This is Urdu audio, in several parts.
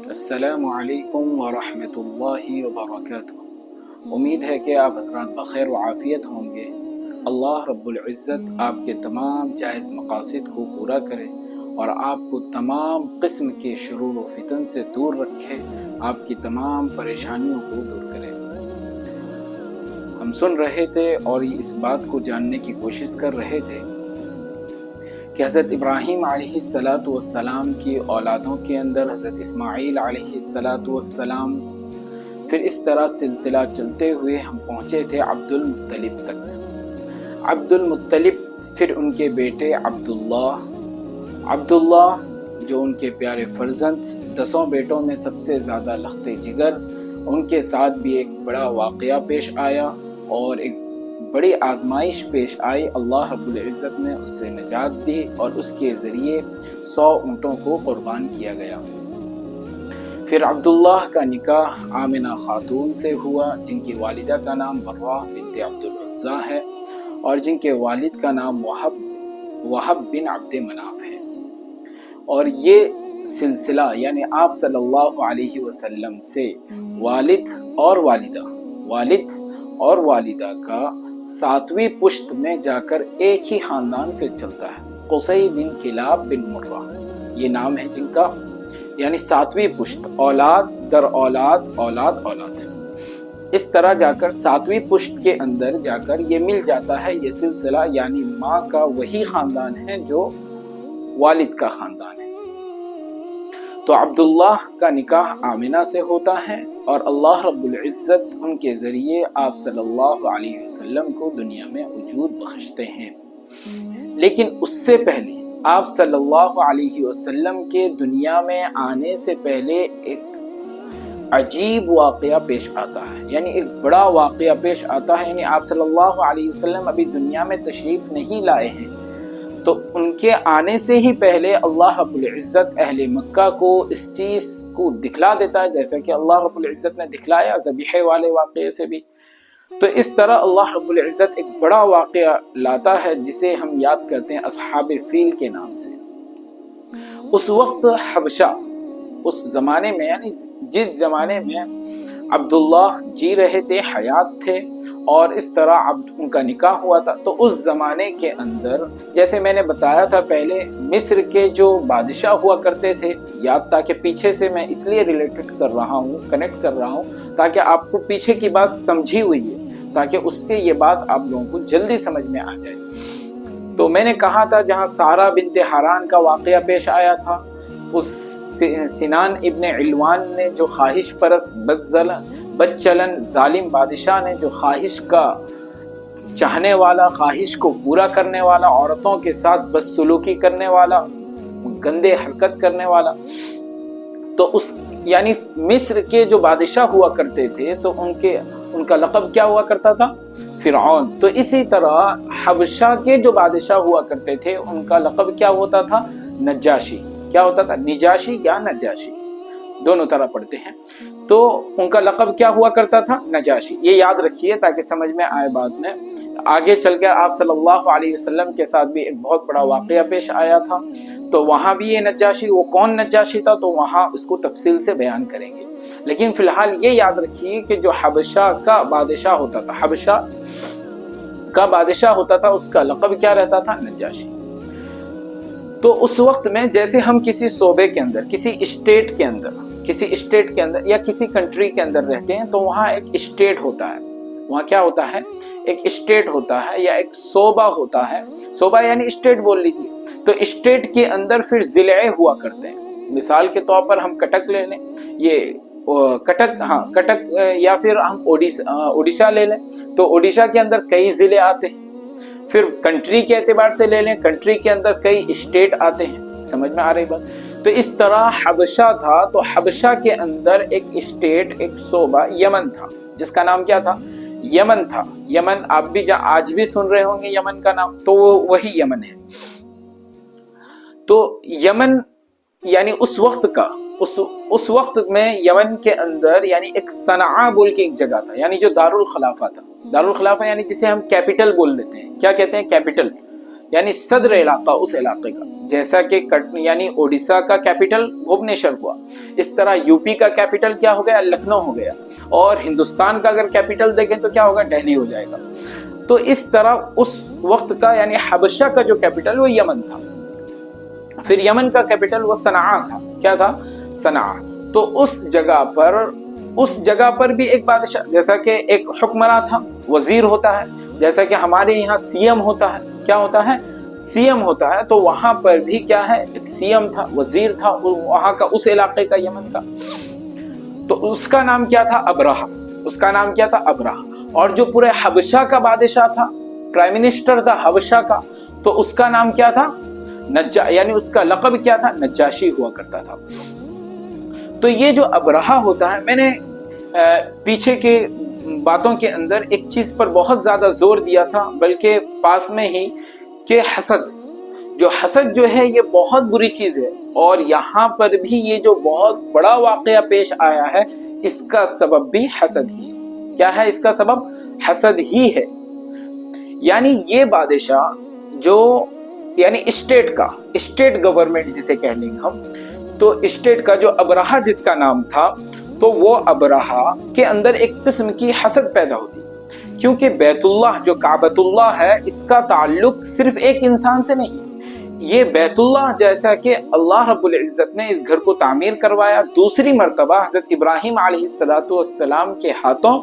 السلام علیکم ورحمۃ اللہ وبرکاتہ۔ امید ہے کہ آپ حضرات بخیر و عافیت ہوں گے۔ اللہ رب العزت آپ کے تمام جائز مقاصد کو پورا کرے اور آپ کو تمام قسم کے شرور و فتن سے دور رکھے، آپ کی تمام پریشانیوں کو دور کرے۔ ہم سن رہے تھے اور اس بات کو جاننے کی کوشش کر رہے تھے کہ حضرت ابراہیم علیہ السلام کی اولادوں کے اندر حضرت اسماعیل علیہ السلام، پھر اس طرح سلسلہ چلتے ہوئے ہم پہنچے تھے عبد المطلب تک۔ عبد المطلب، پھر ان کے بیٹے عبداللہ جو ان کے پیارے فرزند، 10 بیٹوں میں سب سے زیادہ لخت جگر، ان کے ساتھ بھی ایک بڑا واقعہ پیش آیا اور ایک بڑی آزمائش پیش آئی۔ اللہ رب العزت نے اس سے نجات دی اور اس کے ذریعے 100 اونٹوں کو قربان کیا گیا۔ پھر عبداللہ کا نکاح آمنہ خاتون سے ہوا، جن کی والدہ کا نام براہ بنت عبد العزیٰ ہے اور جن کے والد کا نام وہب بن عبد مناف ہے۔ اور یہ سلسلہ یعنی آپ صلی اللہ علیہ وسلم سے والد اور والدہ کا 7ویں پشت میں جا کر ایک ہی خاندان پھر چلتا ہے۔ قصی بن کلاب بن مرہ یہ نام ہے جن کا، یعنی 7ویں پشت، اولاد در اولاد اولاد اولاد، اس طرح جا کر 7ویں پشت کے اندر جا کر یہ مل جاتا ہے یہ سلسلہ، یعنی ماں کا وہی خاندان ہے جو والد کا خاندان ہے۔ تو عبداللہ کا نکاح آمنہ سے ہوتا ہے اور اللہ رب العزت ان کے ذریعے آپ صلی اللہ علیہ وسلم کو دنیا میں وجود بخشتے ہیں۔ لیکن اس سے پہلے آپ صلی اللہ علیہ وسلم کے دنیا میں آنے سے پہلے ایک عجیب واقعہ پیش آتا ہے، یعنی ایک بڑا واقعہ پیش آتا ہے، یعنی آپ صلی اللہ علیہ وسلم ابھی دنیا میں تشریف نہیں لائے ہیں، تو ان کے آنے سے ہی پہلے اللہ رب العزت اہل مکہ کو اس چیز کو دکھلا دیتا ہے، جیسا کہ اللہ رب العزت نے دکھلایا ذبیحہ والے واقعے سے بھی۔ تو اس طرح اللہ رب العزت ایک بڑا واقعہ لاتا ہے جسے ہم یاد کرتے ہیں اصحاب فیل کے نام سے۔ اس وقت حبشہ، اس زمانے میں، یعنی جس زمانے میں عبداللہ جی رہے تھے، حیات تھے، اور اس طرح ان کا نکاح ہوا تھا، تو اس زمانے کے اندر جیسے میں نے بتایا تھا پہلے، مصر کے جو بادشاہ ہوا کرتے تھے، یاد تاکہ پیچھے سے میں اس لیے ریلیٹڈ کر رہا ہوں، کنیکٹ کر رہا ہوں تاکہ آپ کو پیچھے کی بات سمجھی ہوئی ہے، تاکہ اس سے یہ بات آپ لوگوں کو جلدی سمجھ میں آ جائے۔ تو میں نے کہا تھا جہاں سارہ بنت حران کا واقعہ پیش آیا تھا، اس سنان ابن علوان نے جو خواہش پرست بدچلن ظالم بادشاہ نے، جو خواہش کا چاہنے والا، خواہش کو پورا کرنے والا، عورتوں کے ساتھ بدسلوکی کرنے والا، گندے حرکت کرنے والا، تو اس یعنی مصر کے جو بادشاہ ہوا کرتے تھے تو ان کا لقب کیا ہوا کرتا تھا؟ فرعون۔ تو اسی طرح حبشہ کے جو بادشاہ ہوا کرتے تھے ان کا لقب کیا ہوتا تھا؟ نجاشی۔ کیا ہوتا تھا؟ نجاشی یا نجاشی، دونوں طرح پڑھتے ہیں۔ تو ان کا لقب کیا ہوا کرتا تھا؟ نجاشی۔ یہ یاد رکھیے تاکہ سمجھ میں آئے بعد میں۔ آگے چل کے آپ صلی اللہ علیہ وسلم کے ساتھ بھی ایک بہت بڑا واقعہ پیش آیا تھا، تو وہاں بھی یہ نجاشی، وہ کون نجاشی تھا تو وہاں اس کو تفصیل سے بیان کریں گے۔ لیکن فی الحال یہ یاد رکھیے کہ جو حبشہ کا بادشاہ ہوتا تھا، اس کا لقب کیا رہتا تھا؟ نجاشی۔ تو اس وقت میں جیسے ہم کسی صوبے کے اندر، کسی اسٹیٹ کے اندر یا کسی کنٹری کے اندر رہتے ہیں تو وہاں ایک اسٹیٹ ہوتا ہے، وہاں کیا ہوتا ہے؟ ایک اسٹیٹ ہوتا ہے یا ایک صوبہ ہوتا ہے، صوبہ یعنی اسٹیٹ بول لیجیے۔ تو اسٹیٹ کے اندر پھر ضلع ہوا کرتے ہیں۔ مثال کے طور پر ہم کٹک لے لیں، کٹک یا پھر ہم اڈیشہ لے لیں، تو اڈیشہ کے اندر کئی ضلع آتے ہیں۔ پھر کنٹری کے اعتبار سے لے لیں، کنٹری کے اندر کئی اسٹیٹ آتے ہیں۔ سمجھ میں آ رہی بات؟ تو اس طرح حبشہ تھا، تو حبشہ کے اندر ایک اسٹیٹ، ایک صوبہ یمن تھا، جس کا نام کیا تھا؟ یمن تھا۔ یمن آپ بھی آج بھی سن رہے ہوں گے یمن کا نام، تو وہ وہی یمن ہے۔ تو یمن یعنی اس وقت میں یمن کے اندر یعنی ایک صنعاء بول کے ایک جگہ تھا، یعنی جو دارالخلافہ تھا۔ دارالخلافہ یعنی جسے ہم کیپٹل بول لیتے ہیں۔ کیا کہتے ہیں؟ کیپٹل۔ یعنی صدر علاقہ اس علاقے کا. جیسا کہ یعنی اوڈیشہ کا کیپٹل بھوبنیشور ہوا, اس طرح یو پی کا کیپٹل کیا ہو گیا, لکھنؤ ہو گیا, اور ہندوستان کا اگر کیپٹل دیکھیں تو کیا ہوگا, دہلی ہو جائے گا. تو اس طرح اس وقت کا یعنی حبشہ کا جو کیپٹل وہ یمن تھا. پھر یمن کا کیپٹل وہ صنعاء تھا. کیا تھا؟ صنعاء. تو اس جگہ پر بھی ایک بادشاہ, جیسا کہ ایک حکمراں تھا, وزیر ہوتا ہے, جیسا کہ ہمارے یہاں سی ایم ہوتا ہے. کیا ہوتا ہے؟ سی ایم ہوتا ہے. تو وہاں پر بھی کیا ہے, ایک سی ایم تھا, وزیر تھا وہاں کا, اس علاقے کا, یمن کا. تو اس کا نام کیا تھا؟ ابرہہ. اس کا نام کیا تھا؟ ابرہہ. اور جو پورے حبشہ کا بادشاہ تھا, پرائم منسٹر تھا حبشہ کا, تو اس کا نام کیا تھا؟ یعنی اس کا لقب کیا تھا؟ نجاشی ہوا کرتا تھا. تو یہ جو ابرہہ ہوتا ہے, میں نے پیچھے کے باتوں کے اندر ایک چیز پر بہت زیادہ زور دیا تھا, بلکہ پاس میں ہی, کہ حسد جو ہے یہ بہت بری چیز ہے. اور یہاں پر بھی یہ جو بہت بڑا واقعہ پیش آیا ہے, اس کا سبب بھی حسد ہی ہے. کیا ہے اس کا سبب؟ حسد ہی ہے. یعنی یہ بادشاہ جو یعنی اسٹیٹ گورنمنٹ جسے کہہ لیں گے ہم, تو اسٹیٹ کا جو ابرہہ جس کا نام تھا, تو وہ ابرہہ کے اندر ایک قسم کی حسد پیدا ہوتی, کیونکہ بیت اللہ جو کعبۃ اللہ ہے, اس کا تعلق صرف ایک انسان سے نہیں. یہ بیت اللہ جیسا کہ اللہ رب العزت نے اس گھر کو تعمیر کروایا دوسری مرتبہ حضرت ابراہیم علیہ السلام کے ہاتھوں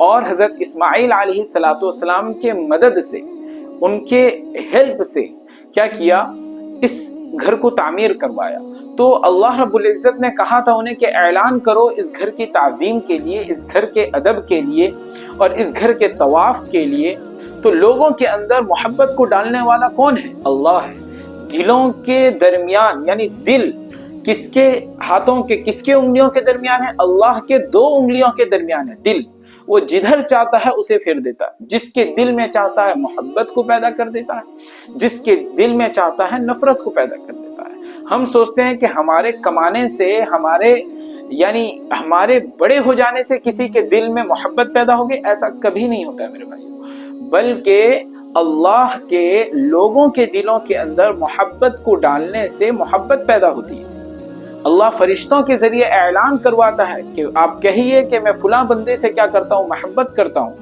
اور حضرت اسماعیل علیہ السلام کے مدد سے, ان کے ہیلپ سے کیا کیا, اس گھر کو تعمیر کروایا. تو اللہ رب العزت نے کہا تھا انہیں کہ اعلان کرو اس گھر کی تعظیم کے لیے, اس گھر کے ادب کے لیے, اور اس گھر کے طواف کے لیے. تو لوگوں کے اندر محبت کو ڈالنے والا کون ہے؟ اللہ ہے. دلوں کے درمیان, یعنی دل کس کے ہاتھوں کے, کس کے انگلیوں کے درمیان ہے؟ اللہ کے 2 انگلیوں کے درمیان ہے دل. وہ جدھر چاہتا ہے اسے پھیر دیتا ہے. جس کے دل میں چاہتا ہے محبت کو پیدا کر دیتا ہے, جس کے دل میں چاہتا ہے نفرت کو پیدا کر دیتا ہے. ہم سوچتے ہیں کہ ہمارے کمانے سے, ہمارے بڑے ہو جانے سے کسی کے دل میں محبت پیدا ہوگی. ایسا کبھی نہیں ہوتا ہے میرے بھائیو, بلکہ اللہ کے لوگوں کے دلوں کے اندر محبت کو ڈالنے سے محبت پیدا ہوتی ہے. اللہ فرشتوں کے ذریعے اعلان کرواتا ہے کہ آپ کہیے کہ میں فلاں بندے سے کیا کرتا ہوں, محبت کرتا ہوں.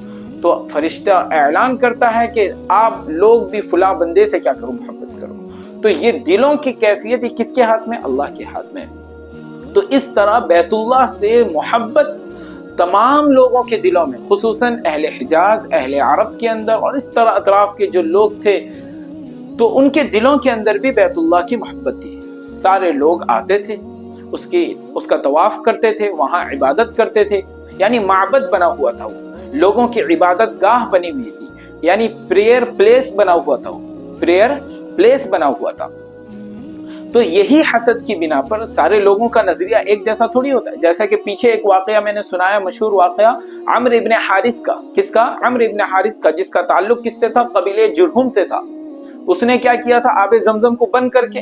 تو فرشتہ اعلان کرتا ہے کہ آپ لوگ بھی فلاں بندے سے کیا کرو, محبت کرو. تو یہ دلوں کی کیفیت کس کے ہاتھ میں؟ اللہ کے ہاتھ میں. تو اس طرح بیت اللہ سے محبت تمام لوگوں کے دلوں میں, خصوصاً اہل حجاز, اہل عرب کے اندر, اور اس طرح اطراف کے جو لوگ تھے, تو ان کے دلوں کے اندر بھی بیت اللہ کی محبت تھی. سارے لوگ آتے تھے, اس کا طواف کرتے تھے, وہاں عبادت کرتے تھے. یعنی معبد بنا ہوا تھا, وہ لوگوں کی عبادت گاہ بنی ہوئی تھی, یعنی پریئر پلیس بنا ہوا تھا, پریئر پلیس بنا ہوا تھا. تو یہی حسد کی بنا پر سارے لوگوں کا نظریہ ایک جیسا تھوڑی ہوتا ہے. جیسا کہ پیچھے ایک واقعہ میں نے سنایا, مشہور واقعہ عمرو ابن حارث کا. کس کا؟ عمرو ابن حارث کا, جس کا تعلق کس سے تھا؟ قبیلے جرہم سے تھا. اس نے کیا کیا تھا؟ آب زمزم کو بند کر کے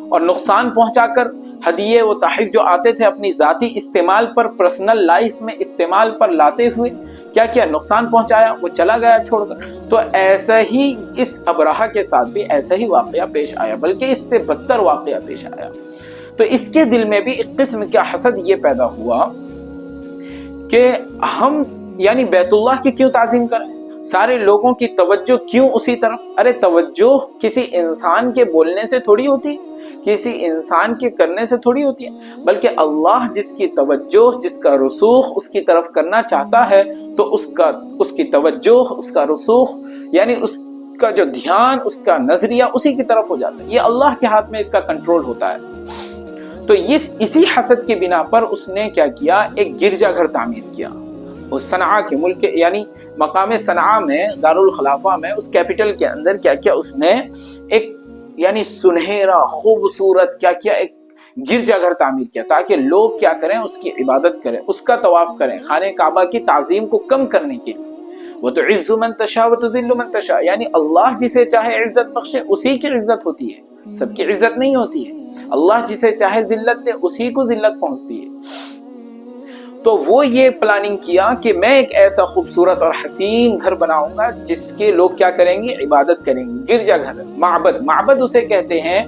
اور نقصان پہنچا کر, ہدیے و تحائف جو آتے تھے اپنی ذاتی استعمال پر, پرسنل لائف میں استعمال پر لاتے ہوئے کیا کیا, نقصان پہنچایا, وہ چلا گیا چھوڑ کر. تو ایسا ہی اس ابرہہ کے ساتھ بھی ایسا ہی واقعہ پیش آیا, بلکہ اس سے بدتر واقعہ پیش آیا. تو اس کے دل میں بھی ایک قسم کا حسد یہ پیدا ہوا کہ ہم یعنی بیت اللہ کی کیوں تعظیم کریں, سارے لوگوں کی توجہ کیوں اسی طرف. ارے توجہ کسی انسان کے بولنے سے تھوڑی ہوتی, کسی انسان کے کرنے سے تھوڑی ہوتی ہے, بلکہ اللہ جس کی توجہ, جس کا رسوخ اس کی طرف کرنا چاہتا ہے, تو اس کی توجہ, اس کا رسوخ, یعنی اس کا جو دھیان, اس کا نظریہ اسی کی طرف ہو جاتا ہے. یہ اللہ کے ہاتھ میں اس کا کنٹرول ہوتا ہے. تو اسی حسد کی بنا پر اس نے کیا کیا, ایک گرجا گھر تعمیر کیا. وہ صنعاء کے ملک, یعنی مقام صنعاء میں, دارالخلافہ میں, اس کیپٹل کے اندر کیا کیا, اس نے ایک یعنی سنہرا خوبصورت کیا کیا, ایک گرجا گھر تعمیر کیا, تاکہ لوگ کیا کریں, اس کی عبادت کریں, اس کا طواف کریں, خانہ کعبہ کی تعظیم کو کم کرنے کے لیے. وَتُعِزُّ مَن تَشَاءُ وَتُذِلُّ مَن تَشَاءُ, یعنی اللہ جسے چاہے عزت بخشے اسی کی عزت ہوتی ہے, سب کی عزت نہیں ہوتی ہے. اللہ جسے چاہے ذلت دے اسی کو ذلت پہنچتی ہے. تو وہ یہ پلاننگ کیا کہ میں ایک ایسا خوبصورت اور حسین گھر بناؤں گا جس کے لوگ کیا کریں گے؟ عبادت کریں گے. گرجا گھر، معبد اسے کہتے ہیں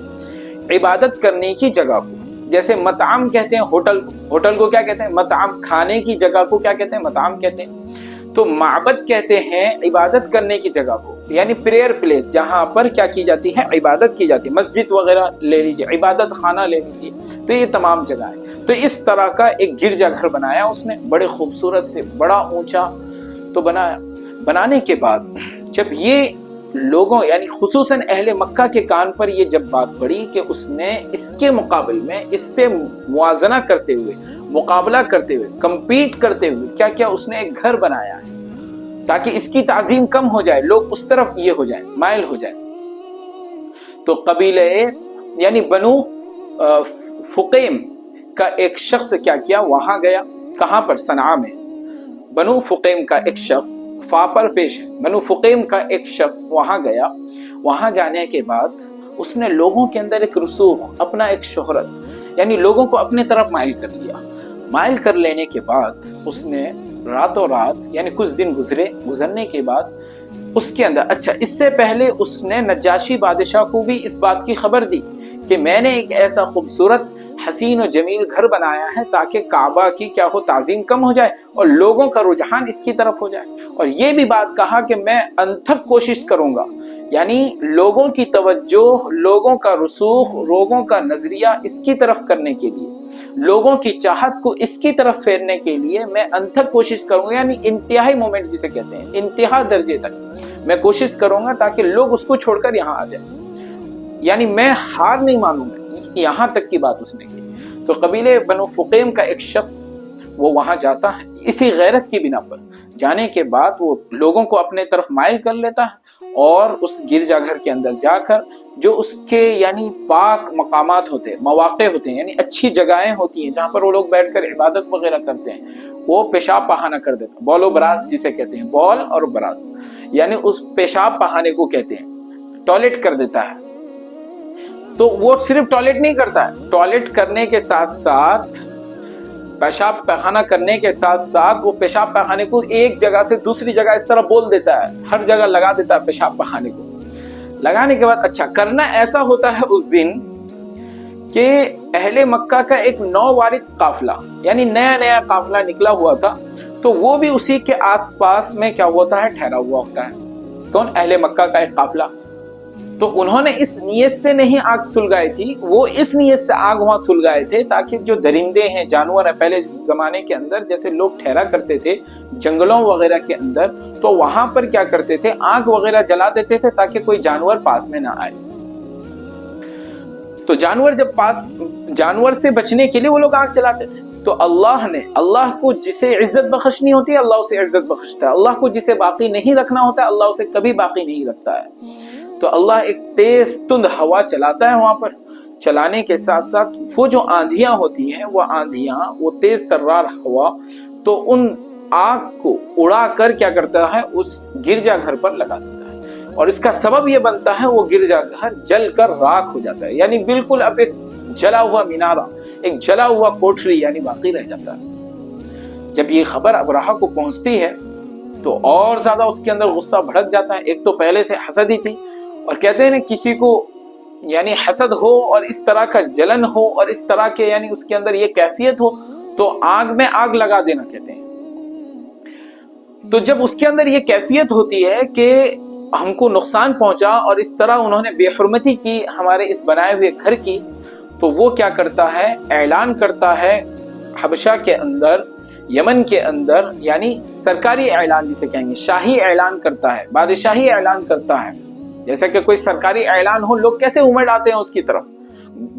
عبادت کرنے کی جگہ کو. جیسے مطعم کہتے ہیں ہوٹل کو کیا کہتے ہیں؟ مطعم. کھانے کی جگہ کو کیا کہتے ہیں؟ مطعم کہتے ہیں. تو معبد کہتے ہیں عبادت کرنے کی جگہ کو، یعنی پریئر پلیس، جہاں پر کیا کی جاتی ہے؟ عبادت کی جاتی ہے. مسجد وغیرہ لے لیجیے، عبادت خانہ لے لیجیے، تو یہ تمام جگہیں. تو اس طرح کا ایک گرجا گھر بنایا اس نے، بڑے خوبصورت سے، بڑا اونچا تو بنایا. بنانے کے بعد جب یہ لوگوں یعنی خصوصاً اہل مکہ کے کان پر یہ جب بات پڑی کہ اس نے اس کے مقابل میں اس سے موازنہ کرتے ہوئے، مقابلہ کرتے ہوئے، کمپیٹ کرتے ہوئے کیا کیا اس نے ایک گھر بنایا ہے تاکہ اس کی تعظیم کم ہو جائے، لوگ اس طرف یہ ہو جائیں، مائل ہو جائیں. تو قبیلے یعنی بنو فقیم کا ایک شخص کیا کیا؟ وہاں گیا. کہاں پر؟ صنعاء میں. بنو فقیم کا ایک شخص، فا پر پیش ہے، بنو فقیم کا ایک شخص وہاں گیا. وہاں جانے کے بعد اس نے لوگوں کے اندر ایک رسوخ، اپنا ایک شہرت، یعنی لوگوں کو اپنے طرف مائل کر لیا. مائل کر لینے کے بعد اس نے راتوں رات یعنی کچھ دن گزرنے کے بعد اس کے اندر، اچھا اس سے پہلے اس نے نجاشی بادشاہ کو بھی اس بات کی خبر دی کہ میں نے ایک ایسا خوبصورت، حسین و جمیل گھر بنایا ہے تاکہ کعبہ کی کیا ہو؟ تعظیم کم ہو جائے اور لوگوں کا رجحان اس کی طرف ہو جائے. اور یہ بھی بات کہا کہ میں انتھک کوشش کروں گا، یعنی لوگوں کی توجہ، لوگوں کا رسوخ، لوگوں کا نظریہ اس کی طرف کرنے کے لیے، لوگوں کی چاہت کو اس کی طرف پھیرنے کے لیے میں انتھک کوشش کروں گا. یعنی انتہائی مومنٹ جسے کہتے ہیں، انتہا درجے تک میں کوشش کروں گا تاکہ لوگ اس کو چھوڑ کر یہاں آ جائیں. یعنی میں ہار نہیں مانوں گا، یہاں تک کی بات اس نے کی. تو قبیلے بنو فقیم کا ایک شخص وہ وہاں جاتا ہے اسی غیرت کی بنا پر. جانے کے بعد وہ لوگوں کو اپنے طرف مائل کر لیتا ہے اور اس گرجا گھر کے اندر جا کر جو اس کے یعنی پاک مقامات ہوتے ہیں، مواقع ہوتے ہیں، یعنی اچھی جگہیں ہوتی ہیں جہاں پر وہ لوگ بیٹھ کر عبادت وغیرہ کرتے ہیں، وہ پیشاب پخانہ کر دیتا. بول و براز جسے کہتے ہیں، بول اور براز یعنی اس پیشاب پخانے کو کہتے ہیں، ٹوائلٹ کر دیتا ہے. تو وہ صرف ٹوائلٹ نہیں کرتا ہے، ٹوائلٹ کرنے کے ساتھ ساتھ، پیشاب پخانہ کرنے کے ساتھ ساتھ وہ پیشاب پخانے کو ایک جگہ سے دوسری جگہ اس طرح بول دیتا ہے، ہر جگہ لگا دیتا ہے پیشاب پخانے کو. لگانے کے بعد اچھا کرنا ایسا ہوتا ہے اس دن کہ اہل مکہ کا ایک نووارد قافلہ، یعنی نیا قافلہ نکلا ہوا تھا، تو وہ بھی اسی کے آس پاس میں کیا ہوتا ہے؟ ٹھہرا ہوا ہوتا ہے. کون؟ اہل مکہ کا ایک قافلہ. تو انہوں نے اس نیت سے نہیں آگ سلگائی تھی، وہ اس نیت سے آگ وہاں سلگائے تھے تاکہ جو درندے ہیں، جانور ہیں، پہلے زمانے کے اندر جیسے لوگ ٹھہرا کرتے تھے جنگلوں وغیرہ کے اندر، تو وہاں پر کیا کرتے تھے؟ آگ وغیرہ جلا دیتے تھے تاکہ کوئی جانور پاس میں نہ آئے. تو جانور سے بچنے کے لیے وہ لوگ آگ جلاتے تھے. تو اللہ کو جسے عزت بخشنی ہوتی ہے اللہ اسے عزت بخشتا ہے، اللہ کو جسے باقی نہیں رکھنا ہوتا ہے اللہ اسے کبھی باقی نہیں رکھتا ہے. تو اللہ ایک تیز تند ہوا چلاتا ہے وہاں پر. چلانے کے ساتھ ساتھ وہ جو آندھیاں ہوتی ہیں، وہ آندھیاں، وہ تیز ترار ہوا تو ان آگ کو اڑا کر کیا کرتا ہے؟ اس گرجا گھر پر لگا دیتا ہے. اور اس کا سبب یہ بنتا ہے وہ گرجا گھر جل کر راکھ ہو جاتا ہے، یعنی بالکل اب ایک جلا ہوا مینارہ، ایک جلا ہوا کوٹھری یعنی باقی رہ جاتا ہے. جب یہ خبر ابرہہ کو پہنچتی ہے تو اور زیادہ اس کے اندر غصہ بھڑک جاتا ہے. ایک تو پہلے سے حسد ہی تھی، اور کہتے ہیں نا کسی کو یعنی حسد ہو اور اس طرح کا جلن ہو اور اس طرح کے یعنی اس کے اندر یہ کیفیت ہو تو آگ میں آگ لگا دینا کہتے ہیں. تو جب اس کے اندر یہ کیفیت ہوتی ہے کہ ہم کو نقصان پہنچا اور اس طرح انہوں نے بے حرمتی کی ہمارے اس بنائے ہوئے گھر کی، تو وہ کیا کرتا ہے؟ اعلان کرتا ہے حبشہ کے اندر، یمن کے اندر، یعنی سرکاری اعلان جسے کہیں گے، شاہی اعلان کرتا ہے، بادشاہی اعلان کرتا ہے. جیسا کہ کوئی سرکاری اعلان ہو، لوگ کیسے امڑ آتے ہیں اس کی طرف.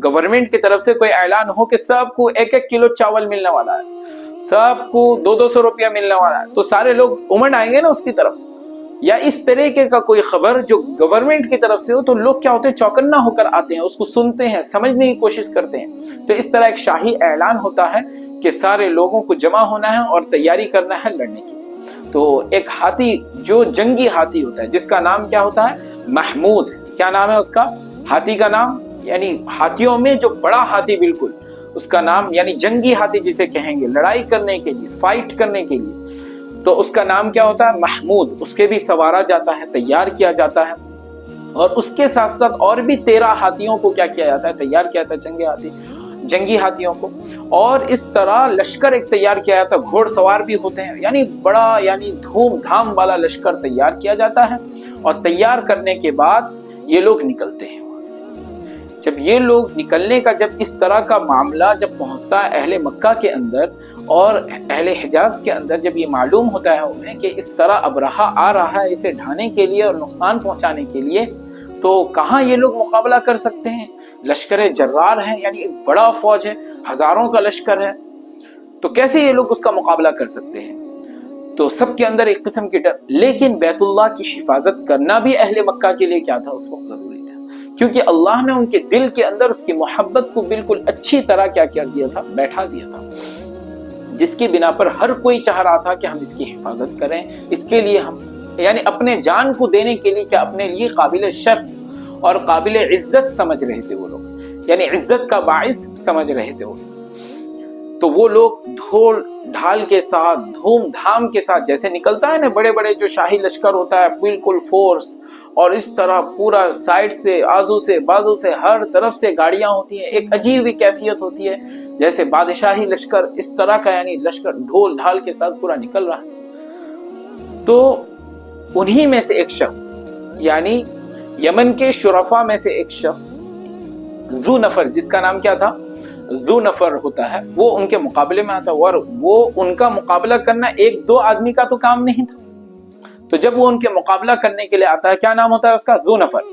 گورنمنٹ کی طرف سے کوئی اعلان ہو کہ سب کو 1-1 کلو چاول ملنے والا ہے، سب کو 200-200 روپیہ ملنے والا ہے، تو سارے لوگ امڑ آئیں گے نا اس کی طرف. یا اس طریقے کا کوئی خبر جو گورنمنٹ کی طرف سے ہو تو لوگ کیا ہوتے ہیں؟ چوکنا ہو کر آتے ہیں، اس کو سنتے ہیں، سمجھنے کی کوشش کرتے ہیں. تو اس طرح ایک شاہی اعلان ہوتا ہے کہ سارے لوگوں کو جمع ہونا ہے اور تیاری کرنا ہے لڑنے کی. تو ایک ہاتھی جو جنگی ہاتھی ہوتا ہے جس کا نام کیا ہوتا ہے؟ محمود. کیا نام ہے اس کا؟ ہاتھی کا نام، یعنی ہاتھیوں میں جو بڑا ہاتھی بالکل اس کا نام یعنی جنگی ہاتھی جسے کہیں گے، لڑائی کرنے کے لیے، فائٹ کرنے کے لیے، تو اس کا نام کیا ہوتا ہے؟ محمود. اس کے بھی سوارا جاتا ہے، تیار کیا جاتا ہے. اور اس کے ساتھ ساتھ اور بھی 13 ہاتھیوں کو کیا کیا جاتا ہے؟ تیار کیا جاتا ہے جنگی ہاتھیوں کو. اور اس طرح لشکر ایک تیار کیا جاتا ہے، گھوڑ سوار بھی ہوتے ہیں، یعنی بڑا یعنی دھوم دھام والا لشکر تیار کیا جاتا ہے. اور تیار کرنے کے بعد یہ لوگ نکلتے ہیں وہاں سے. جب یہ لوگ نکلنے کا جب اس طرح کا معاملہ جب پہنچتا ہے اہل مکہ کے اندر اور اہل حجاز کے اندر، جب یہ معلوم ہوتا ہے انہیں کہ اس طرح ابرہہ آ رہا ہے اسے ڈھانے کے لیے اور نقصان پہنچانے کے لیے، تو کہاں یہ لوگ مقابلہ کر سکتے ہیں؟ لشکر جرار ہے، یعنی ایک بڑا فوج ہے، ہزاروں کا لشکر ہے، تو کیسے یہ لوگ اس کا مقابلہ کر سکتے ہیں؟ تو سب کے اندر ایک قسم کی ڈر. لیکن بیت اللہ کی حفاظت کرنا بھی اہل مکہ کے لیے کیا تھا؟ اس وقت ضروری تھا، کیونکہ اللہ نے ان کے دل کے اندر اس کی محبت کو بالکل اچھی طرح کیا کر دیا تھا؟ بیٹھا دیا تھا، جس کی بنا پر ہر کوئی چاہ رہا تھا کہ ہم اس کی حفاظت کریں. اس کے لیے ہم یعنی اپنے جان کو دینے کے لیے کیا اپنے لیے قابل شرف اور قابل عزت سمجھ رہے تھے وہ لوگ، یعنی عزت کا باعث سمجھ رہے تھے وہ لوگ. تو وہ لوگ ڈھول ڈھال کے ساتھ، دھوم دھام کے ساتھ جیسے نکلتا ہے نا بڑے بڑے جو شاہی لشکر ہوتا ہے، بالکل فورس، اور اس طرح پورا سائڈ سے، آزو سے، بازو سے، ہر طرف سے گاڑیاں ہوتی ہیں، ایک عجیب ہی کیفیت ہوتی ہے جیسے بادشاہی لشکر اس طرح کا، یعنی لشکر ڈھول ڈھال کے ساتھ پورا نکل رہا ہے. تو انہی میں سے ایک شخص، یعنی یمن کے شرفا میں سے ایک شخص ذو نفر، جس کا نام کیا تھا؟ ذو نفر ہوتا ہے، وہ ان کے مقابلے میں آتا ہے. اور وہ ان کا مقابلہ کرنا ایک دو آدمی کا تو کام نہیں تھا. تو جب وہ ان کے مقابلہ کرنے کے لیے آتا ہے، کیا نام ہوتا ہے اس کا؟ ذو نفر.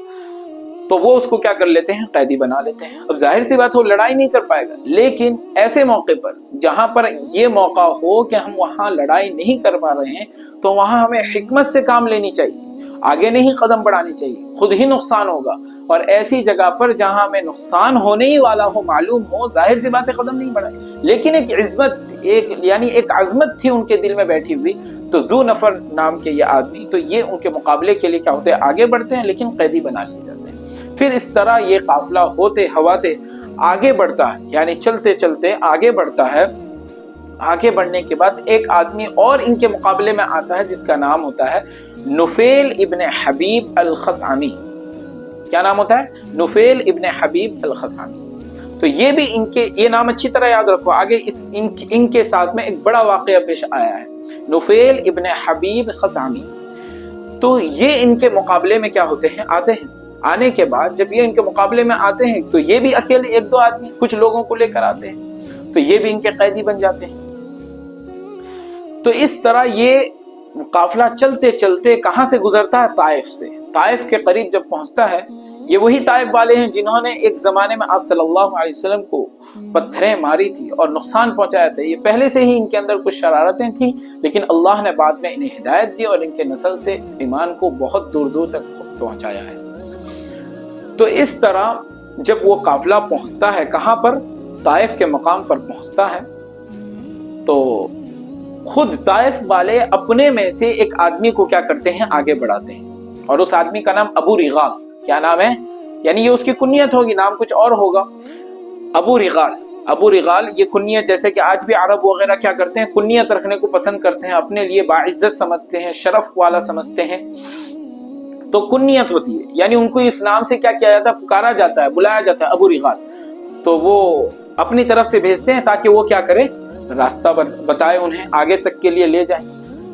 تو وہ اس کو کیا کر لیتے ہیں؟ قیدی بنا لیتے ہیں. اب ظاہر سی بات، وہ لڑائی نہیں کر پائے گا، لیکن ایسے موقع پر جہاں پر یہ موقع ہو کہ ہم وہاں لڑائی نہیں کر پا رہے ہیں، تو وہاں ہمیں حکمت سے کام لینی چاہیے، آگے نہیں قدم بڑھانی چاہیے، خود ہی نقصان ہوگا. اور ایسی جگہ پر جہاں ہمیں نقصان ہونے ہی والا ہو، معلوم ہو، ظاہر سی بات ہے قدم نہیں بڑھائے. لیکن ایک عظمت، ایک عظمت تھی ان کے دل میں بیٹھی ہوئی. تو ذو نفر نام کے یہ آدمی، تو یہ ان کے مقابلے کے لیے کیا ہوتے ہیں؟ آگے بڑھتے ہیں، لیکن قیدی بنا لیے جاتے ہیں. پھر اس طرح یہ قافلہ ہوتے ہواتے آگے بڑھتا ہے، یعنی چلتے چلتے آگے بڑھتا ہے. آگے بڑھنے کے بعد ایک آدمی اور ان کے مقابلے میں آتا ہے، جس کا نام ہوتا ہے نفیل ابن حبیب الخثعمی. کیا نام ہوتا ہے؟ نفیل ابن حبیب الخثعمی. تو یہ بھی یہ نام اچھی طرح یاد رکھو، آگے ان کے ساتھ میں ایک بڑا واقعہ پیش آیا ہے. نفیل ابن حبیب خثعمی، تو یہ ان کے مقابلے میں کیا ہوتے ہیں؟ آتے ہیں. آنے کے بعد جب یہ ان کے مقابلے میں آتے ہیں، تو یہ بھی اکیلے ایک دو آدمی کچھ لوگوں کو لے کر آتے ہیں، تو یہ بھی ان کے قیدی بن جاتے ہیں. تو اس طرح یہ قافلہ چلتے چلتے کہاں سے گزرتا ہے؟ طائف سے. طائف کے قریب جب پہنچتا ہے، یہ وہی طائف والے ہیں جنہوں نے ایک زمانے میں آپ صلی اللہ علیہ وسلم کو پتھریں ماری تھی اور نقصان پہنچایا تھا. یہ پہلے سے ہی ان کے اندر کچھ شرارتیں تھیں، لیکن اللہ نے بعد میں انہیں ہدایت دی اور ان کے نسل سے ایمان کو بہت دور دور تک پہنچایا ہے. تو اس طرح جب وہ قافلہ پہنچتا ہے کہاں پر؟ طائف کے مقام پر پہنچتا ہے، تو خود طائف والے اپنے میں سے ایک آدمی کو کیا کرتے ہیں؟ آگے بڑھاتے ہیں. اور اس آدمی کا نام ابو رغال. کیا نام ہے؟ یعنی یہ اس کی کنیت ہوگی، نام کچھ اور ہوگا. ابو رغال. ابو رغال یہ کنیت، جیسے کہ آج بھی عرب وغیرہ کیا کرتے ہیں؟ کنیت رکھنے کو پسند کرتے ہیں، اپنے لیے باعزت سمجھتے ہیں، شرف والا سمجھتے ہیں. تو کنیت ہوتی ہے، یعنی ان کو اس نام سے کیا کیا جاتا ہے؟ پکارا جاتا ہے، بلایا جاتا ہے ابو رغال. تو وہ اپنی طرف سے بھیجتے ہیں تاکہ وہ کیا کرے؟ راستہ بتائے انہیں، آگے تک کے لیے لے جائیں.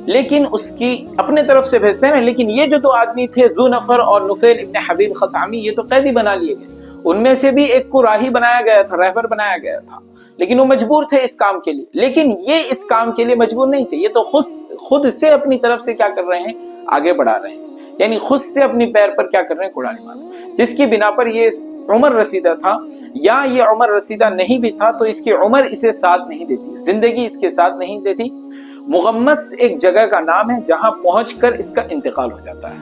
لیکن اس کی اپنے طرف سے بھیجتے ہیں، لیکن یہ جو دو آدمی تھے ذو نفر اور نفیل ابن حبیب خثعمی، یہ تو قیدی بنا لیے گئے. ان میں سے بھی ایک کو راہی بنایا گیا تھا، رہبر بنایا گیا تھا، لیکن وہ مجبور تھے اس کام کے لیے. لیکن یہ اس کام کے لیے مجبور نہیں تھے، یہ تو خود سے اپنی طرف سے کیا کر رہے ہیں؟ آگے بڑھا رہے ہیں، یعنی خود سے اپنی پیر پر کیا کر رہے ہیں؟ کوڑانی مار رہے ہیں. جس کی بنا پر یہ عمر رسیدہ تھا، یا یہ عمر رسیدہ نہیں بھی تھا تو اس کی عمر اسے ساتھ نہیں دیتی، زندگی اس کے ساتھ نہیں دیتی. مغمس ایک جگہ کا نام ہے جہاں پہنچ کر اس کا انتقال ہو جاتا ہے.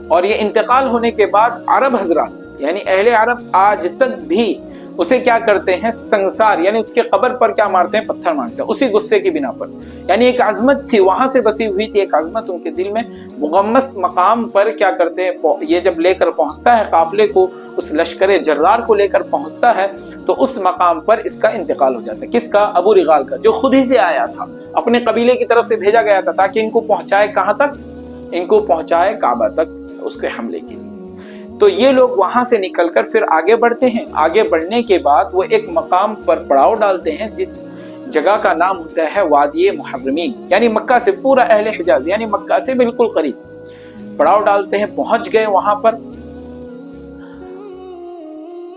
اور یہ انتقال ہونے کے بعد عرب حضرات، یعنی اہل عرب، آج تک بھی اسے کیا کرتے ہیں سنگسار یعنی اس کے قبر پر کیا مارتے ہیں پتھر مارتے ہیں اسی غصے کی بنا پر. یعنی ایک عظمت تھی وہاں سے بسی ہوئی تھی ایک عظمت ان کے دل میں. مغمس مقام پر کیا کرتے ہیں یہ جب لے کر پہنچتا ہے قافلے کو اس لشکر جرار کو لے کر پہنچتا ہے تو اس مقام پر اس کا انتقال ہو جاتا ہے. کس کا؟ ابو رغال کا جو خود ہی سے آیا تھا اپنے قبیلے کی طرف سے بھیجا گیا تھا تاکہ ان کو پہنچائے کہاں تک؟ ان کو پہنچائے کعبہ تک اس کے حملے کے لیے. تو یہ لوگ وہاں سے نکل کر پھر آگے بڑھتے ہیں. آگے بڑھنے کے بعد وہ ایک مقام پر پڑاؤ ڈالتے ہیں جس جگہ کا نام ہوتا ہے وادی محرمین یعنی مکہ سے پورا اہل حجاز یعنی مکہ سے بالکل قریب پڑاؤ ڈالتے ہیں. پہنچ گئے وہاں پر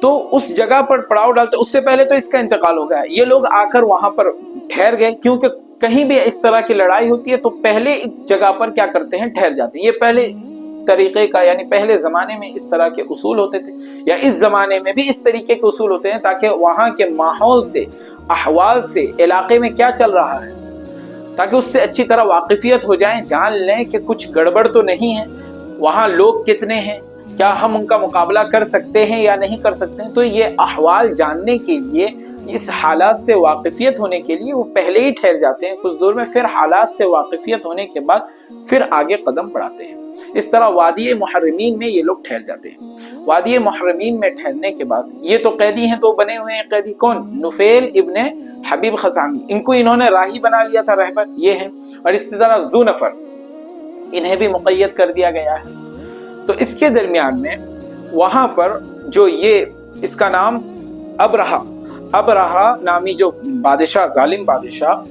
تو اس جگہ پر پڑاؤ ڈالتے اس سے پہلے تو اس کا انتقال ہو گیا. یہ لوگ آ کر وہاں پر ٹھہر گئے کیونکہ کہیں بھی اس طرح کی لڑائی ہوتی ہے تو پہلے ایک جگہ پر کیا کرتے ہیں ٹھہر جاتے ہیں. یہ پہلے طریقے کا یعنی پہلے زمانے میں اس طرح کے اصول ہوتے تھے یا اس زمانے میں بھی اس طریقے کے اصول ہوتے ہیں تاکہ وہاں کے ماحول سے احوال سے علاقے میں کیا چل رہا ہے تاکہ اس سے اچھی طرح واقفیت ہو جائیں جان لیں کہ کچھ گڑبڑ تو نہیں ہے وہاں لوگ کتنے ہیں کیا ہم ان کا مقابلہ کر سکتے ہیں یا نہیں کر سکتے ہیں. تو یہ احوال جاننے کے لیے اس حالات سے واقفیت ہونے کے لیے وہ پہلے ہی ٹھہر جاتے ہیں کچھ دور میں پھر حالات سے واقفیت ہونے کے بعد پھر آگے قدم بڑھاتے ہیں. اس طرح وادی محرمین میں یہ لوگ ٹھہر جاتے ہیں. وادی محرمین میں ٹھہرنے کے بعد یہ تو قیدی ہیں تو بنے ہوئے ہیں قیدی کون؟ نفیل ابن حبیب خزامی. ان کو انہوں نے راہی بنا لیا تھا رہبر یہ ہیں. اور اس طرح ذو نفر انہیں بھی مقید کر دیا گیا ہے. تو اس کے درمیان میں وہاں پر جو یہ اس کا نام ابرہا نامی جو بادشاہ ظالم بادشاہ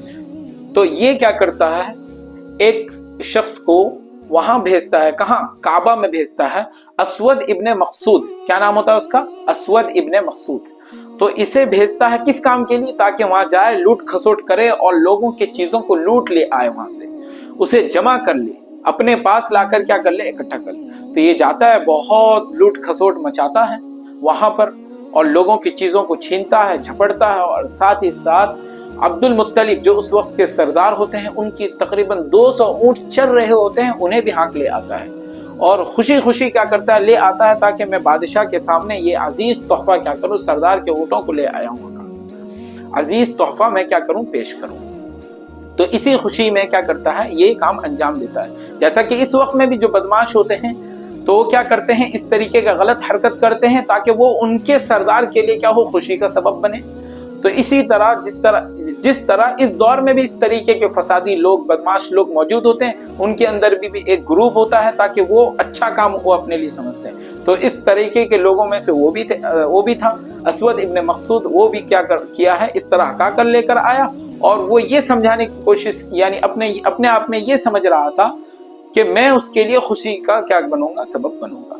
تو یہ کیا کرتا ہے ایک شخص کو وہاں بھیجتا ہے. کہاں؟ کعبہ میں بھیجتا ہے. اسود ابن مقصود کیا نام ہوتا ہے اس کا؟ اسود ابن مقصود. تو اسے بھیجتا ہے کس کام کے لیے؟ تاکہ وہاں جائے لوٹ کھسوٹ کرے اور لوگوں کی چیزوں کو لوٹ لے آئے وہاں سے اسے جمع کر لے اپنے پاس لا کر کیا کر لے اکٹھا کر لے. تو یہ جاتا ہے بہت لوٹ کھسوٹ مچاتا ہے وہاں پر اور لوگوں کی چیزوں کو چھینتا ہے جھپڑتا ہے اور ساتھ ہی ساتھ عبد المطلب جو اس وقت کے سردار ہوتے ہیں ان کی تقریباً 200 اونٹ چر رہے ہوتے ہیں انہیں بھی ہانک لے آتا ہے اور خوشی خوشی کیا کرتا ہے لے آتا ہے تاکہ میں بادشاہ کے سامنے یہ عزیز تحفہ کیا کروں سردار کے اونٹوں کو لے آیا ہوں عزیز تحفہ میں کیا کروں پیش کروں. تو اسی خوشی میں کیا کرتا ہے یہ کام انجام دیتا ہے. جیسا کہ اس وقت میں بھی جو بدماش ہوتے ہیں تو وہ کیا کرتے ہیں اس طریقے کا غلط حرکت کرتے ہیں تاکہ وہ ان کے سردار کے لیے کیا ہو خوشی کا سبب بنے. تو اسی طرح جس طرح اس دور میں بھی اس طریقے کے فسادی لوگ بدماش لوگ موجود ہوتے ہیں ان کے اندر بھی ایک گروپ ہوتا ہے تاکہ وہ اچھا کام وہ اپنے لیے سمجھتے ہیں. تو اس طریقے کے لوگوں میں سے وہ بھی تھا اسود ابن مقصود. وہ بھی کیا ہے اس طرح ہکا کر لے کر آیا اور وہ یہ سمجھانے کی کوشش کی یعنی اپنے آپ میں یہ سمجھ رہا تھا کہ میں اس کے لیے خوشی کا کیا بنوں گا سبب بنوں گا.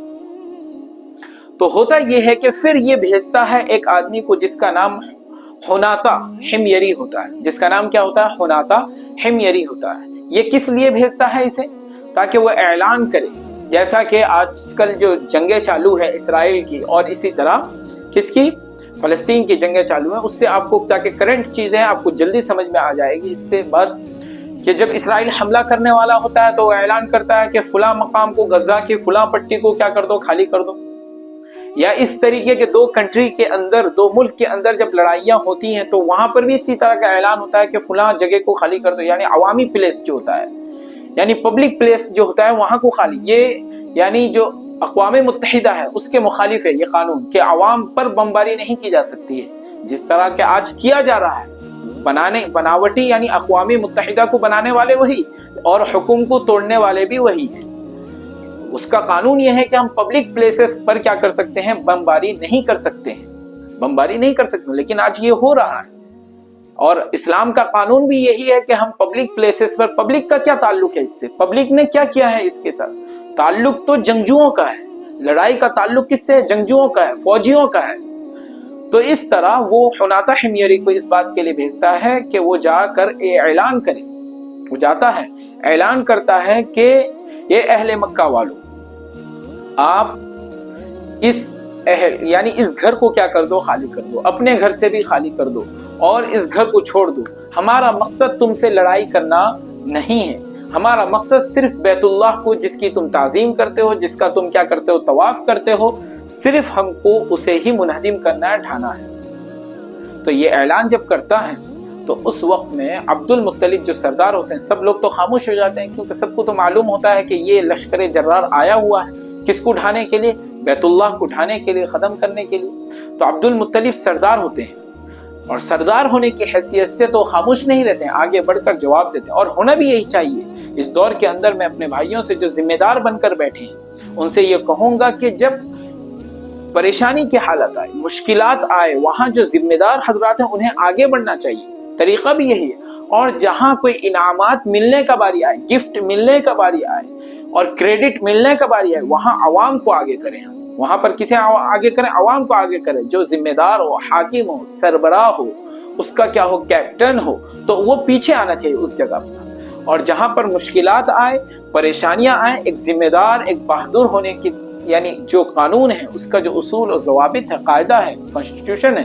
تو ہوتا یہ ہے کہ پھر یہ بھیجتا ہے ایک آدمی کو جس کا نام حناطہ حمیری ہوتا ہے. جس کا نام کیا ہوتا ہے؟ حناطہ حمیری ہوتا ہے. یہ کس لیے بھیجتا ہے اسے؟ تاکہ وہ اعلان کرے جیسا کہ آج کل جو جنگیں چالو ہے اسرائیل کی اور اسی طرح کس کی؟ فلسطین کی جنگیں چالو ہیں. اس سے آپ کو تاکہ کرنٹ چیزیں آپ کو جلدی سمجھ میں آ جائے گی. اس سے بعد کہ جب اسرائیل حملہ کرنے والا ہوتا ہے تو وہ اعلان کرتا ہے کہ فلاں مقام کو غزہ کی فلاں پٹی کو کیا کر دو خالی کر دو. یا اس طریقے کے دو کنٹری کے اندر دو ملک کے اندر جب لڑائیاں ہوتی ہیں تو وہاں پر بھی اسی طرح کا اعلان ہوتا ہے کہ فلاں جگہ کو خالی کر دو. یعنی عوامی پلیس جو ہوتا ہے یعنی پبلک پلیس جو ہوتا ہے وہاں کو خالی. یہ یعنی جو اقوام متحدہ ہے اس کے مخالف ہے یہ قانون کہ عوام پر بمباری نہیں کی جا سکتی ہے جس طرح کہ آج کیا جا رہا ہے. بناوٹی یعنی اقوام متحدہ کو بنانے والے وہی اور حکم کو توڑنے والے بھی وہی ہیں. اس کا قانون یہ ہے کہ ہم پبلک پلیسز پر کیا کر سکتے ہیں بمباری نہیں کر سکتے لیکن آج یہ ہو رہا ہے. اور اسلام کا قانون بھی یہی ہے کہ ہم پبلک پلیسز پر پبلک کا کیا تعلق ہے اس سے پبلک نے کیا کیا ہے اس کے ساتھ تعلق تو جنگجوؤں کا ہے. لڑائی کا تعلق کس سے ہے؟ جنگجوؤں کا ہے فوجیوں کا ہے. تو اس طرح وہ حناطہ حمیری کو اس بات کے لیے بھیجتا ہے کہ وہ جا کر اعلان کرے. وہ جاتا ہے اعلان کرتا ہے کہ یہ اہل مکہ والوں آپ یعنی اس گھر کو کیا کر دو خالی کر دو اپنے گھر سے بھی خالی کر دو اور اس گھر کو چھوڑ دو. ہمارا مقصد تم سے لڑائی کرنا نہیں ہے. ہمارا مقصد صرف بیت اللہ کو جس کی تم تعظیم کرتے ہو جس کا تم کیا کرتے ہو طواف کرتے ہو صرف ہم کو اسے ہی منہدم کرنا ہے ڈھانا ہے. تو یہ اعلان جب کرتا ہے تو اس وقت میں عبد المطلب جو سردار ہوتے ہیں سب لوگ تو خاموش ہو جاتے ہیں، کیونکہ سب کو تو معلوم ہوتا ہے کہ یہ لشکر جرار آیا ہوا ہے، کس کو ڈھانے کے لیے؟ بیت اللہ کو ڈھانے کے لیے، ختم کرنے کے لیے۔ تو عبد المطلب سردار ہوتے ہیں، اور سردار ہونے کی حیثیت سے تو خاموش نہیں رہتے ہیں، آگے بڑھ کر جواب دیتے ہیں، اور ہونا بھی یہی چاہیے۔ اس دور کے اندر میں اپنے بھائیوں سے جو ذمہ دار بن کر بیٹھے ہیں ان سے یہ کہوں گا کہ جب پریشانی کی حالت آئے، مشکلات آئے، وہاں جو ذمہ دار حضرات ہیں انہیں آگے بڑھنا چاہیے، طریقہ بھی یہی ہے۔ اور جہاں کوئی انعامات ملنے کا باری آئے، گفٹ ملنے کا باری آئے اور کریڈٹ ملنے کا باری آئے، وہاں عوام کو آگے کریں، وہاں پر کسے آگے کریں؟ عوام کو آگے کریں۔ جو ذمہ دار ہو، حاکم ہو، سربراہ ہو، اس کا کیا ہو، کیپٹن ہو، تو وہ پیچھے آنا چاہیے اس جگہ پر۔ اور جہاں پر مشکلات آئے، پریشانیاں آئیں، ایک ذمہ دار، ایک بہادر ہونے کی یعنی جو قانون ہے، اس کا جو اصول و ضوابط ہے، قاعدہ ہے، کانسٹیٹیوشن ہے،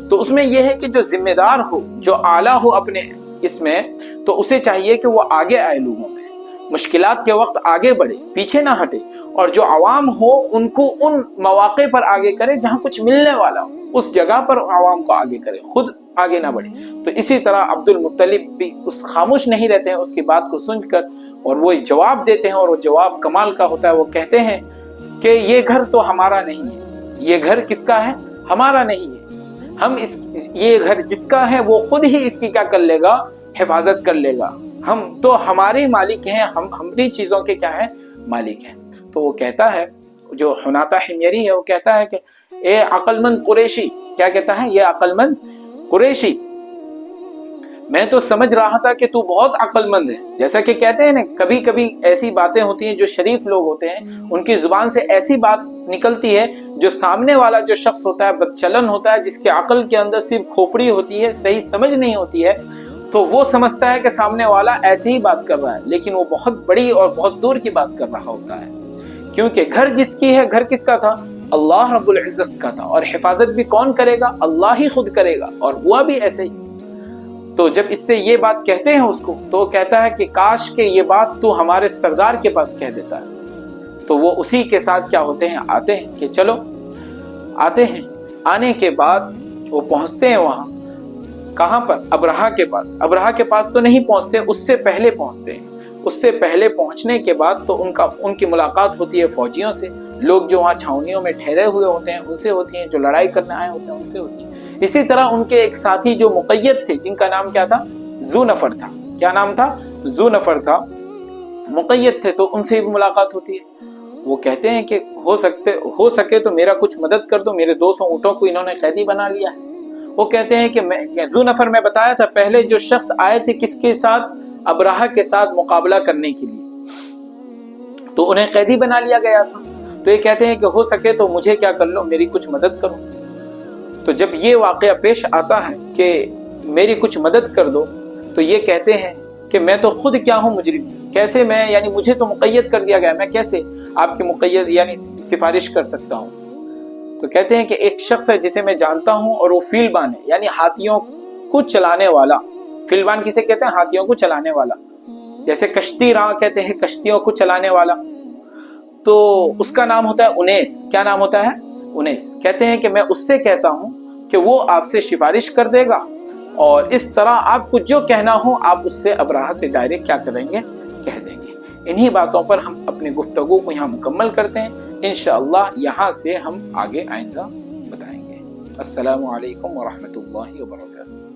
تو اس میں یہ ہے کہ جو ذمہ دار ہو، جو اعلیٰ ہو اپنے اس میں، تو اسے چاہیے کہ وہ آگے آئے، لوگوں میں مشکلات کے وقت آگے بڑھے، پیچھے نہ ہٹے، اور جو عوام ہو ان کو ان مواقع پر آگے کرے جہاں کچھ ملنے والا ہو، اس جگہ پر عوام کو آگے کرے، خود آگے نہ بڑھے۔ تو اسی طرح عبد المطلب بھی اس خاموش نہیں رہتے ہیں، اس کی بات کو سن کر، اور وہ جواب دیتے ہیں، اور وہ جواب کمال کا ہوتا ہے۔ وہ کہتے ہیں کہ یہ گھر تو ہمارا نہیں ہے، یہ گھر کس کا ہے؟ ہمارا نہیں ہے۔ ہم یہ گھر جس کا ہے وہ خود ہی اس کی کیا کر لے گا؟ حفاظت کر لے گا۔ ہم تو ہمارے مالک ہیں، ہم ہماری چیزوں کے کیا ہیں؟ مالک ہیں۔ تو وہ کہتا ہے، جو حناطہ حمیری ہے، وہ کہتا ہے کہ اے عقل مند قریشی، کیا کہتا ہے؟ یہ عقل مند قریشی، میں تو سمجھ رہا تھا کہ تو بہت عقل مند ہے۔ جیسا کہ کہتے ہیں نا، کبھی کبھی ایسی باتیں ہوتی ہیں، جو شریف لوگ ہوتے ہیں ان کی زبان سے ایسی بات نکلتی ہے جو سامنے والا جو شخص ہوتا ہے، بدچلن ہوتا ہے، جس کے عقل کے اندر صرف کھوپڑی ہوتی ہے، صحیح سمجھ نہیں ہوتی ہے، تو وہ سمجھتا ہے کہ سامنے والا ایسے ہی بات کر رہا ہے، لیکن وہ بہت بڑی اور بہت دور کی بات کر رہا ہوتا ہے۔ کیونکہ گھر جس کی ہے، گھر کس کا تھا؟ اللہ رب العزت کا تھا، اور حفاظت بھی کون کرے گا؟ اللہ ہی خود کرے گا، اور ہوا بھی ایسے ہی۔ تو جب اس سے یہ بات کہتے ہیں اس کو، تو وہ کہتا ہے کہ کاش کہ یہ بات تو ہمارے سردار کے پاس کہہ دیتا ہے۔ تو وہ اسی کے ساتھ کیا ہوتے ہیں؟ آتے ہیں کہ چلو آتے ہیں۔ آنے کے بعد وہ پہنچتے ہیں وہاں، کہاں پر؟ ابرہہ کے پاس۔ ابرہہ کے پاس تو نہیں پہنچتے، اس سے پہلے پہنچتے ہیں۔ اس سے پہلے پہنچنے کے بعد تو ان کی ملاقات ہوتی ہے فوجیوں سے، لوگ جو وہاں چھاونیوں میں ٹھہرے ہوئے ہوتے ہیں ان سے ہوتی ہیں، جو لڑائی کرنے آئے ہوتے ہیں ان سے ہوتی ہیں۔ اسی طرح ان کے ایک ساتھی جو مقید تھے، جن کا نام کیا تھا؟ ذو نفر تھا۔ کیا نام تھا؟ ذو نفر تھا، مقید تھے، تو ان سے بھی ملاقات ہوتی ہے۔ وہ کہتے ہیں کہ ہو سکے تو میرا کچھ مدد کر دو، میرے 200 اونٹوں کو انہوں نے قیدی بنا لیا ہے۔ وہ کہتے ہیں کہ ذو نفر میں بتایا تھا پہلے جو شخص آئے تھے کس کے ساتھ؟ ابرہہ کے ساتھ مقابلہ کرنے کے لیے، تو انہیں قیدی بنا لیا گیا تھا۔ تو یہ کہتے ہیں کہ ہو سکے تو مجھے کیا کر لو، میری کچھ مدد کرو۔ تو جب یہ واقعہ پیش آتا ہے کہ میری کچھ مدد کر دو، تو یہ کہتے ہیں کہ میں تو خود کیا ہوں؟ مجرم۔ کیسے میں، یعنی مجھے تو مقید کر دیا گیا، میں کیسے آپ کی مقید یعنی سفارش کر سکتا ہوں؟ تو کہتے ہیں کہ ایک شخص ہے جسے میں جانتا ہوں، اور وہ فیلبان ہے، یعنی ہاتھیوں کو چلانے والا۔ فیلبان کسے کہتے ہیں؟ ہاتھیوں کو چلانے والا۔ جیسے کشتی راہ کہتے ہیں کشتیوں کو چلانے والا، تو اس کا نام ہوتا ہے انیس۔ کیا نام ہوتا ہے؟ انیس۔ کہتے ہیں کہ میں اس سے کہتا ہوں کہ وہ آپ سے سفارش کر دے گا، اور اس طرح آپ کو جو کہنا ہو آپ اس سے ابرہہ سے ڈائریکٹ کیا کریں گے؟ کہہ دیں گے۔ انہی باتوں پر ہم اپنی گفتگو کو یہاں مکمل کرتے ہیں، انشاءاللہ یہاں سے ہم آگے آئندہ بتائیں گے۔ السلام علیکم ورحمۃ اللہ وبرکاتہ۔